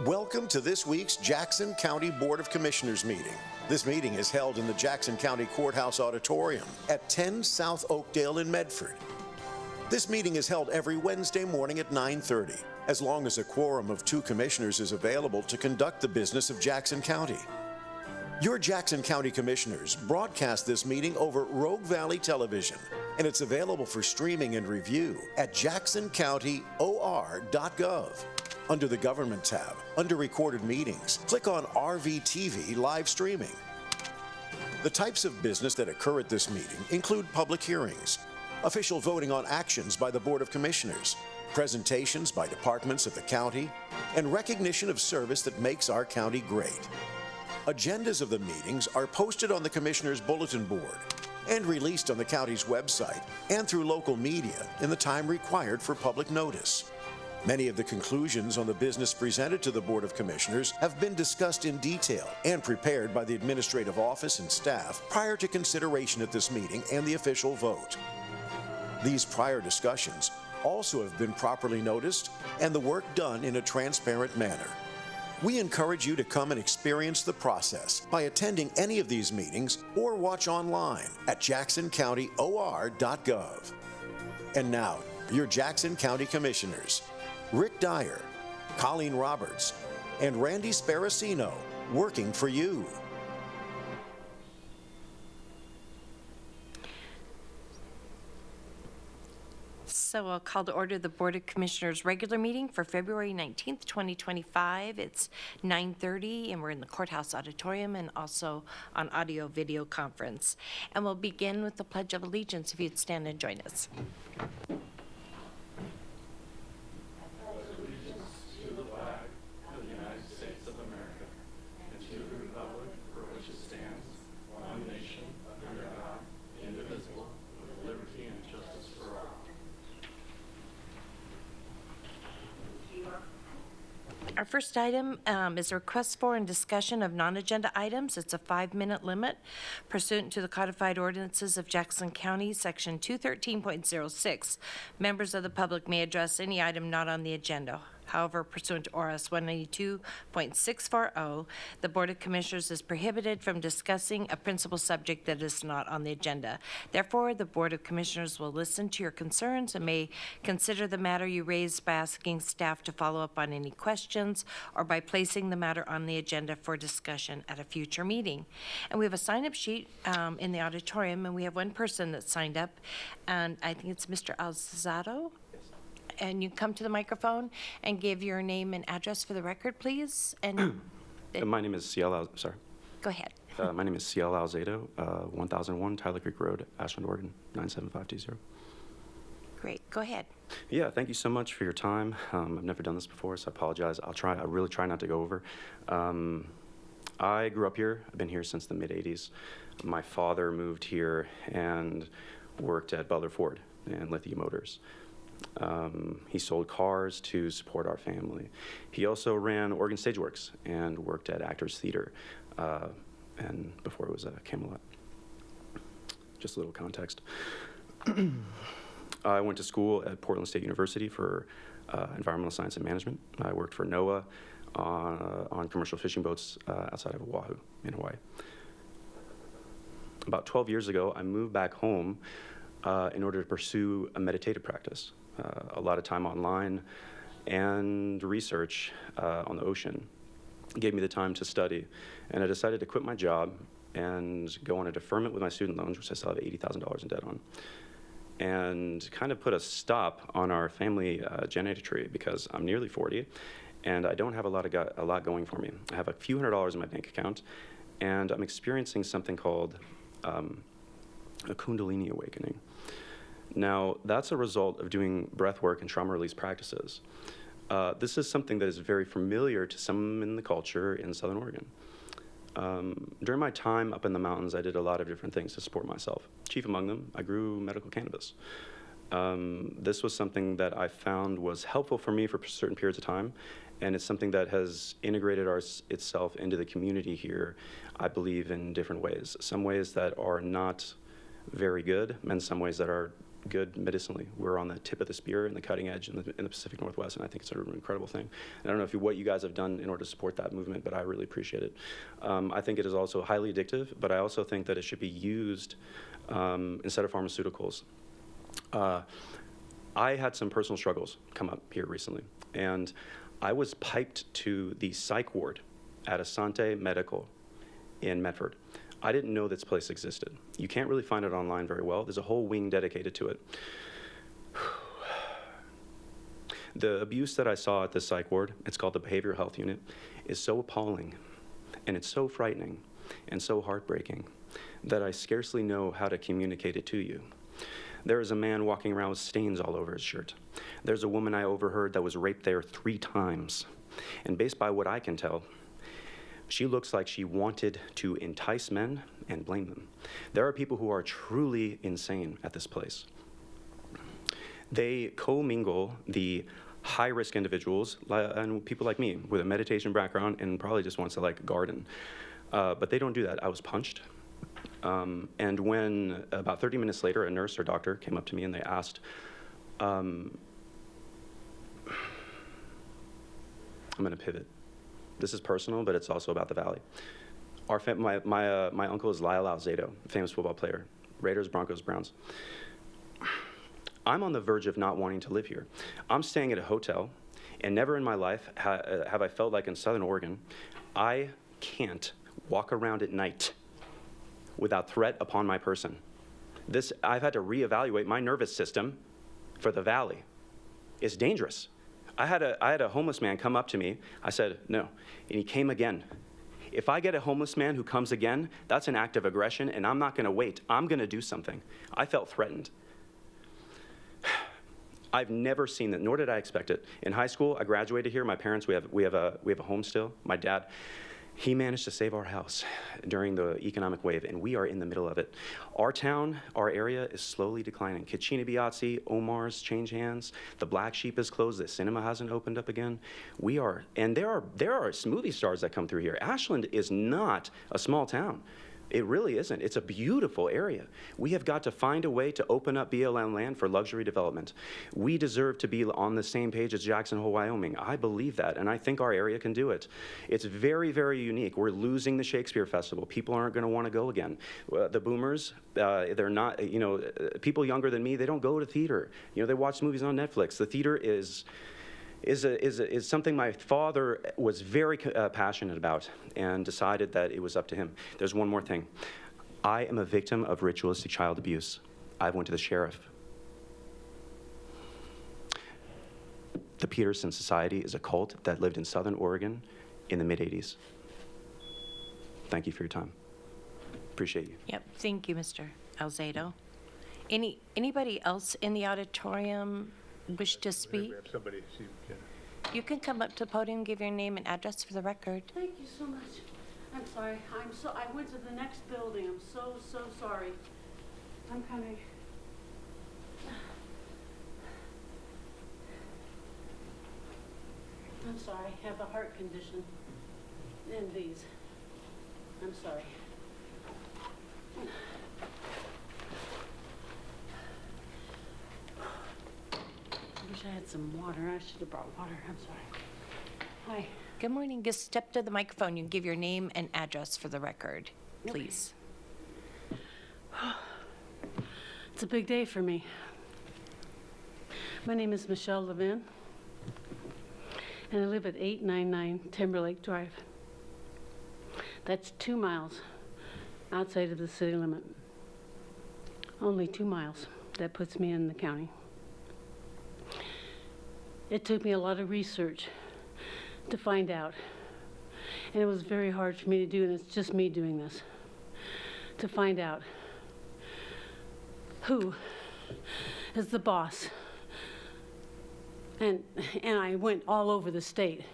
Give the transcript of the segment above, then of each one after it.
Welcome to this week's Jackson County Board of Commissioners meeting. This meeting is held in the Jackson County Courthouse Auditorium at 10 South Oakdale in Medford. This meeting is held every Wednesday morning at 9:30, as long as a quorum of 2 commissioners is available to conduct the business of Jackson County. Your Jackson County Commissioners broadcast this meeting over Rogue Valley Television, and it's available for streaming and review at jacksoncountyor.gov. Under the Government tab, under Recorded Meetings, click on RVTV Live Streaming. The types of business that occur at this meeting include public hearings, official voting on actions by the Board of Commissioners, presentations by departments of the county, and recognition of service that makes our county great. Agendas of the meetings are posted on the Commissioners' Bulletin Board and released on the county's website and through local media in the time required for public notice. Many of the conclusions on the business presented to the Board of Commissioners have been discussed in detail and prepared by the administrative office and staff prior to consideration at this meeting and the official vote. These prior discussions also have been properly noticed and the work done in a transparent manner. We encourage you to come and experience the process by attending any of these meetings or watch online at jacksoncountyor.gov. And now, your Jackson County Commissioners, Rick Dyer, Colleen Roberts, and Randy Sparacino, working for you. So I'll call to order the Board of Commissioners regular meeting for February 19th, 2025. It's 9:30 and we're in the Courthouse Auditorium and also on audio video conference. And we'll begin with the Pledge of Allegiance if you'd stand and join us. Our first item is a request for and discussion of non-agenda items. It's a 5-minute limit pursuant to the codified ordinances of Jackson County, Section 213.06. Members of the public may address any item not on the agenda. However, pursuant to ORS 192.640, the Board of Commissioners is prohibited from discussing a principal subject that is not on the agenda. Therefore, the Board of Commissioners will listen to your concerns and may consider the matter you raised by asking staff to follow up on any questions or by placing the matter on the agenda for discussion at a future meeting. And we have a sign-up sheet in the auditorium, and we have one person that signed up, and I think it's Mr. Alzado. And you come to the microphone and give your name and address for the record, please. And my name is Ciel. Sorry. Go ahead. My name is Ciel Alzado, 1001 Tyler Creek Road, Ashland, Oregon, 97520. Great. Go ahead. Yeah, thank you so much for your time. I've never done this before, so I apologize. I really try not to go over. I grew up here. I've been here since the mid-'80s. My father moved here and worked at Butler Ford and Lithia Motors. He sold cars to support our family. He also ran Oregon Stageworks and worked at Actors Theater, and before it was Camelot. Just a little context. I went to school at Portland State University for environmental science and management. I worked for NOAA on commercial fishing boats outside of Oahu in Hawaii. About 12 years ago, I moved back home in order to pursue a meditative practice. A lot of time online and research on the ocean gave me the time to study, and I decided to quit my job and go on a deferment with my student loans, which I still have $80,000 in debt on, and kind of put a stop on our family generator tree because I'm nearly 40 and I don't have a lot going for me. I have a few $100s in my bank account, and I'm experiencing something called a Kundalini awakening. Now, that's a result of doing breath work and trauma release practices. This is something that is very familiar to some in the culture in Southern Oregon. During my time up in the mountains, I did a lot of different things to support myself. Chief among them, I grew medical cannabis. This was something that I found was helpful for me for certain periods of time, and it's something that has integrated itself into the community here, I believe, in different ways. Some ways that are not very good, and some ways that are good medicinally. We're on the tip of the spear and the cutting edge in the Pacific Northwest, and I think it's an incredible thing. And I don't know what you guys have done in order to support that movement, but I really appreciate it. I think it is also highly addictive, but I also think that it should be used instead of pharmaceuticals. I had some personal struggles come up here recently, and I was piped to the psych ward at Asante Medical in Medford. I didn't know this place existed. You can't really find it online very well. There's a whole wing dedicated to it. The abuse that I saw at the psych ward, it's called the Behavioral Health Unit, is so appalling, and it's so frightening, and so heartbreaking, that I scarcely know how to communicate it to you. There is a man walking around with stains all over his shirt. There's a woman I overheard that was raped there 3 times. And based by what I can tell, she looks like she wanted to entice men and blame them. There are people who are truly insane at this place. They commingle the high-risk individuals and people like me with a meditation background and probably just wants to like garden. But they don't do that. I was punched. And when about 30 minutes later, a nurse or doctor came up to me and they asked, I'm gonna pivot. This is personal, but it's also about the Valley. My uncle is Lyle Alzado, famous football player, Raiders, Broncos, Browns. I'm on the verge of not wanting to live here. I'm staying at a hotel, and never in my life have I felt like in Southern Oregon, I can't walk around at night without threat upon my person. I've had to reevaluate my nervous system for the Valley. It's dangerous. I had a homeless man come up to me. I said, no, and he came again. If I get a homeless man who comes again, that's an act of aggression, and I'm not gonna wait. I'm gonna do something. I felt threatened. I've never seen that, nor did I expect it. In high school, I graduated here. My parents, we have a home still. My dad, he managed to save our house during the economic wave, and we are in the middle of it. Our town, our area is slowly declining. Kachina Biatsi, Omar's changed hands. The Black Sheep is closed. The cinema hasn't opened up again. And there are movie stars that come through here. Ashland is not a small town. It really isn't. It's a beautiful area. We have got to find a way to open up BLM land for luxury development. We deserve to be on the same page as Jackson Hole, Wyoming. I believe that, and I think our area can do it. It's very, very unique. We're losing the Shakespeare Festival. People aren't going to want to go again. The boomers, they're not, people younger than me, they don't go to theater. They watch movies on Netflix. The theater is something my father was very passionate about and decided that it was up to him. There's one more thing. I am a victim of ritualistic child abuse. I went to the sheriff. The Peterson Society is a cult that lived in Southern Oregon in the mid-'80s. Thank you for your time. Appreciate you. Yep, thank you, Mr. Alzado. Anybody else in the auditorium wish to speak? We have somebody, see, yeah. You can come up to the podium, give your name and address for the record. Thank you so much. I'm sorry. I went to the next building. I'm so sorry. I'm coming. I'm sorry. I have a heart condition. And these. I'm sorry. I wish I had some water. I should have brought water. I'm sorry. Hi. Good morning. Just step to the microphone. You can give your name and address for the record, please. It's a big day for me. My name is Michelle Levin, and I live at 899 Timberlake Drive. That's 2 miles outside of the city limit. Only 2 miles. That puts me in the county. It took me a lot of research to find out, and it was very hard for me to do, and it's just me doing this, to find out who is the boss. And I went all over the state.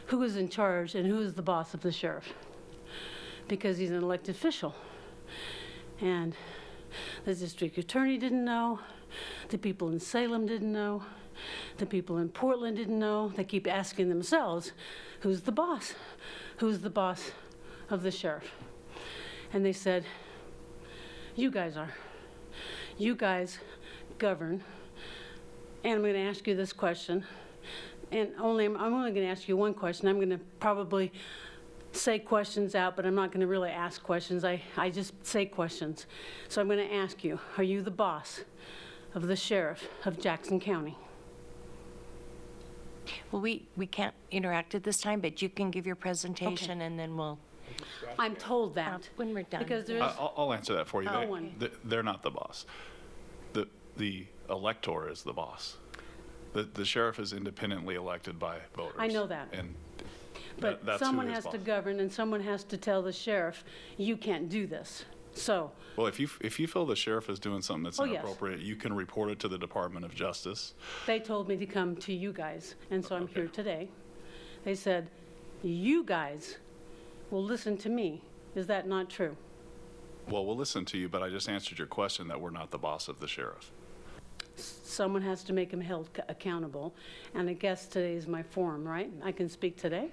Who is in charge and who is the boss of the sheriff? Because he's an elected official. And the district attorney didn't know. The people in Salem didn't know. The people in Portland didn't know. They keep asking themselves, who's the boss? Who's the boss of the sheriff? And they said, you guys are. You guys govern, and I'm going to ask you this question, and I'm only going to ask you one question. I'm going to probably say questions out, but I'm not going to really ask questions. I just say questions. So I'm going to ask you, are you the boss of the sheriff of Jackson County? Well, we can't interact at this time, but you can give your presentation, and then we'll, I'm told that. when we're done. Because there's, I'll answer that for you. Owen. They're not the boss. The elector is the boss. The sheriff is independently elected by voters. I know that. And but that's who someone is has to boss. govern, and someone has to tell the sheriff, you can't do this. So, Well, if you feel the sheriff is doing something that's Oh, yes. inappropriate, you can report it to the Department of Justice. they told me to come to you guys, and so I'm Okay. here today. They said, you guys will listen to me. Is that not true? Well, we'll listen to you, but I just answered your question that we're not the boss of the sheriff. Someone has to make him held accountable, and I guess today is my forum, right? I can speak today?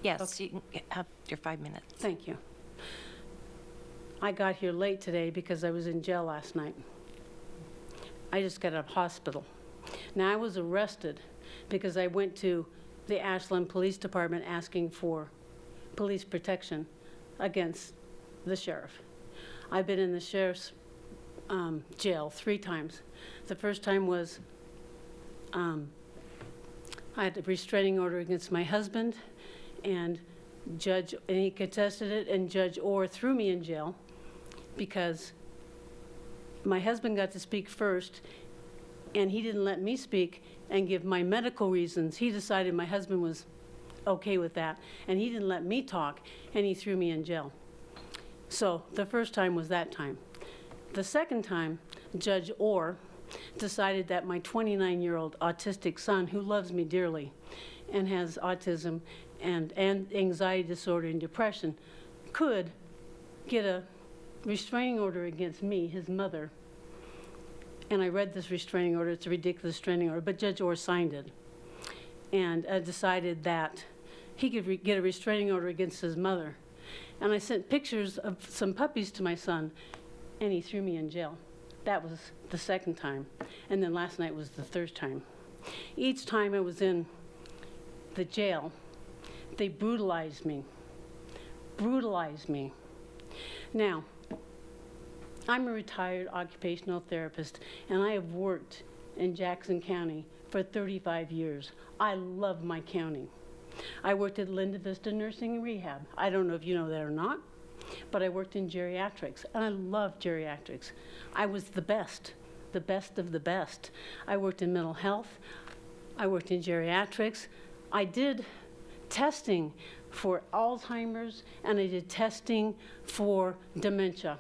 Yes, you can have your 5 minutes. Thank you. I got here late today because I was in jail last night. I just got out of hospital. Now, I was arrested because I went to the Ashland Police Department asking for police protection against the sheriff. I've been in the sheriff's jail 3 times. The first time was I had a restraining order against my husband, and he contested it, and Judge Orr threw me in jail because my husband got to speak first, and he didn't let me speak and give my medical reasons. He decided my husband was okay with that, and he didn't let me talk, and he threw me in jail. So the first time was that time. The second time, Judge Orr decided that my 29-year-old autistic son, who loves me dearly and has autism and anxiety disorder and depression, could get a restraining order against me, his mother. And I read this restraining order. It's a ridiculous restraining order, but Judge Orr signed it and decided that he could get a restraining order against his mother. And I sent pictures of some puppies to my son, and he threw me in jail. That was the second time. And then last night was the third time. Each time I was in the jail, they brutalized me. Brutalized me. Now, I'm a retired occupational therapist, and I have worked in Jackson County for 35 years. I love my county. I worked at Linda Vista Nursing and Rehab. I don't know if you know that or not, but I worked in geriatrics, and I love geriatrics. I was the best of the best. I worked in mental health. I worked in geriatrics. I did testing for Alzheimer's, and I did testing for dementia.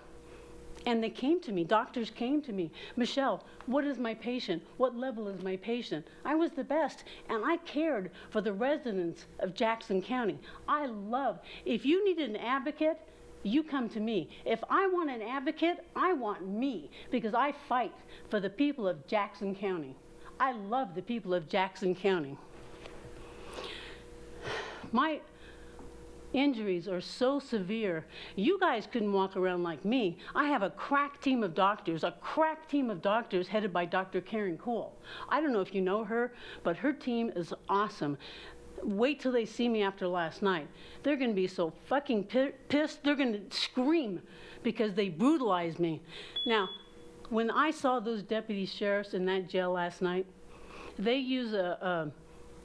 And they came to me, doctors came to me, Michelle, what is my patient? What level is my patient? I was the best, and I cared for the residents of Jackson County. If you needed an advocate, you come to me. If I want an advocate, I want me, because I fight for the people of Jackson County. I love the people of Jackson County. My injuries are so severe, you guys couldn't walk around like me. I have a crack team of doctors headed by Dr. Karen Cole. I don't know if you know her, but her team is awesome. Wait till they see me after last night. They're gonna be so fucking pissed, they're gonna scream because they brutalized me. Now, when I saw those deputy sheriffs in that jail last night, they use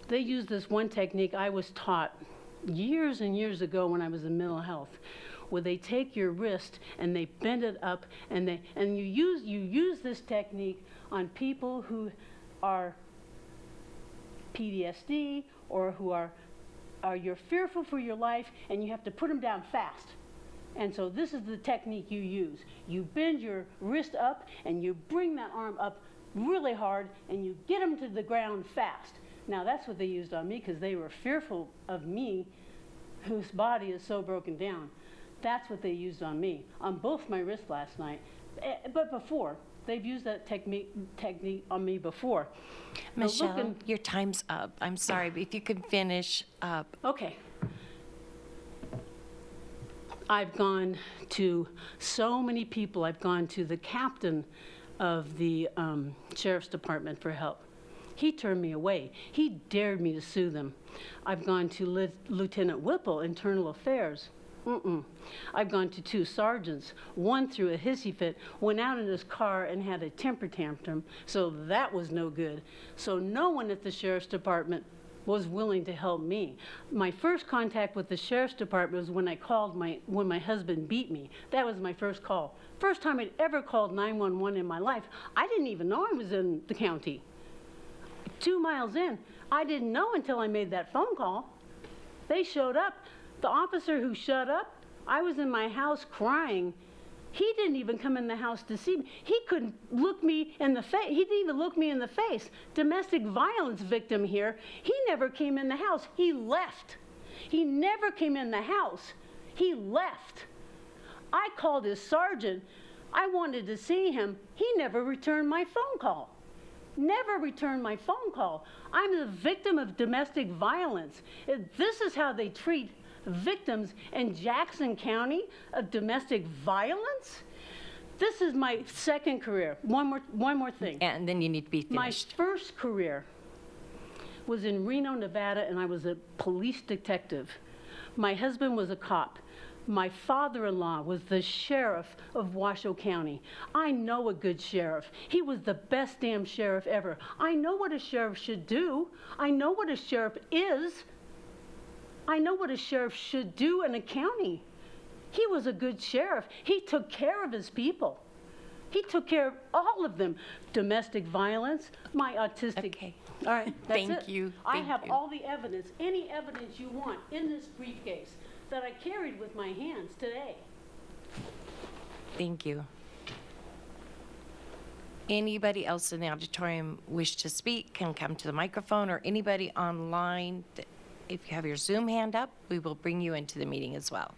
this one technique I was taught years and years ago when I was in mental health, where they take your wrist and they bend it up, and you use this technique on people who are PTSD or who are you're fearful for your life, and you have to put them down fast. And so this is the technique you use. You bend your wrist up and you bring that arm up really hard, and you get them to the ground fast. Now, that's what they used on me because they were fearful of me, whose body is so broken down. That's what they used on me, on both my wrists last night. But before, they've used that technique on me before. Now, Michelle, your time's up. I'm sorry, but if you could finish up. Okay. I've gone to so many people. I've gone to the captain of the Sheriff's Department for help. He turned me away. He dared me to sue them. I've gone to Lieutenant Whipple, Internal Affairs. I've gone to 2 sergeants. One threw a hissy fit, went out in his car and had a temper tantrum, so that was no good. So no one at the Sheriff's Department was willing to help me. My first contact with the Sheriff's Department was when I called when my husband beat me. That was my first call. First time I'd ever called 911 in my life. I didn't even know I was in the county. 2 miles in, I didn't know until I made that phone call. They showed up. The officer who showed up, I was in my house crying. He didn't even come in the house to see me. He couldn't look me in the face. He didn't even look me in the face. Domestic violence victim here. He never came in the house. He left. He never came in the house. He left. I called his sergeant. I wanted to see him. He never returned my phone call. Never returned my phone call. I'm the victim of domestic violence. This is how they treat victims in Jackson County of domestic violence? This is my second career. One more thing. And then you need to be My finished. first career was in Reno, Nevada, and I was a police detective. My husband was a cop. My father-in-law was the sheriff of Washoe County. I know a good sheriff. He was the best damn sheriff ever. I know what a sheriff should do. I know what a sheriff is. I know what a sheriff should do in a county. He was a good sheriff. He took care of his people. He took care of all of them. Domestic violence, my autistic. Okay. All right, that's it. Thank you. I Thank have you. all the evidence, any evidence you want in this briefcase that I carried with my hands today. Thank you. Anybody else in the auditorium wish to speak can come to the microphone, or anybody online, if you have your Zoom hand up, we will bring you into the meeting as well.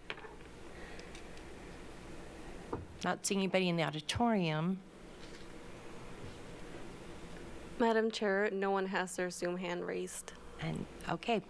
Not seeing anybody in the auditorium. Madam Chair, no one has their Zoom hand raised. And, okay.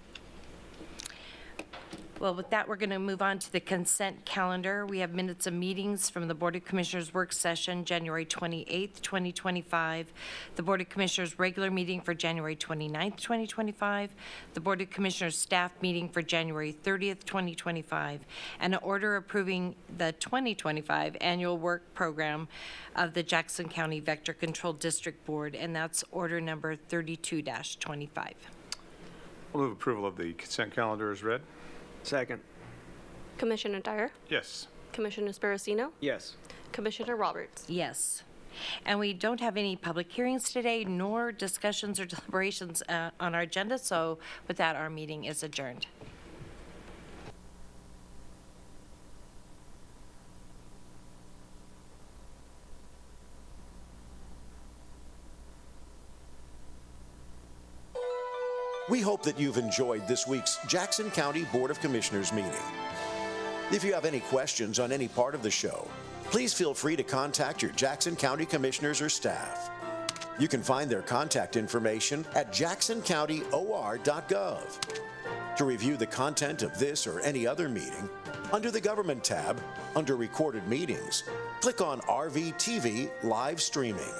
Well, with that, we're going to move on to the consent calendar. We have minutes of meetings from the Board of Commissioners work session, January 28th, 2025, the Board of Commissioners regular meeting for January 29th, 2025, the Board of Commissioners staff meeting for January 30th, 2025, and an order approving the 2025 annual work program of the Jackson County Vector Control District Board, and that's order number 32-25. I'll move approval of the consent calendar as read. Second. Commissioner Dyer, Yes. Commissioner Sparacino, Yes. Commissioner Roberts. Yes. And we don't have any public hearings today, nor discussions or deliberations on our agenda, so with that, our meeting is adjourned. We hope that you've enjoyed this week's Jackson County Board of Commissioners meeting. If you have any questions on any part of the show, please feel free to contact your Jackson County Commissioners or staff. You can find their contact information at jacksoncountyor.gov. To review the content of this or any other meeting, under the Government tab, under Recorded Meetings, click on RVTV Live Streaming.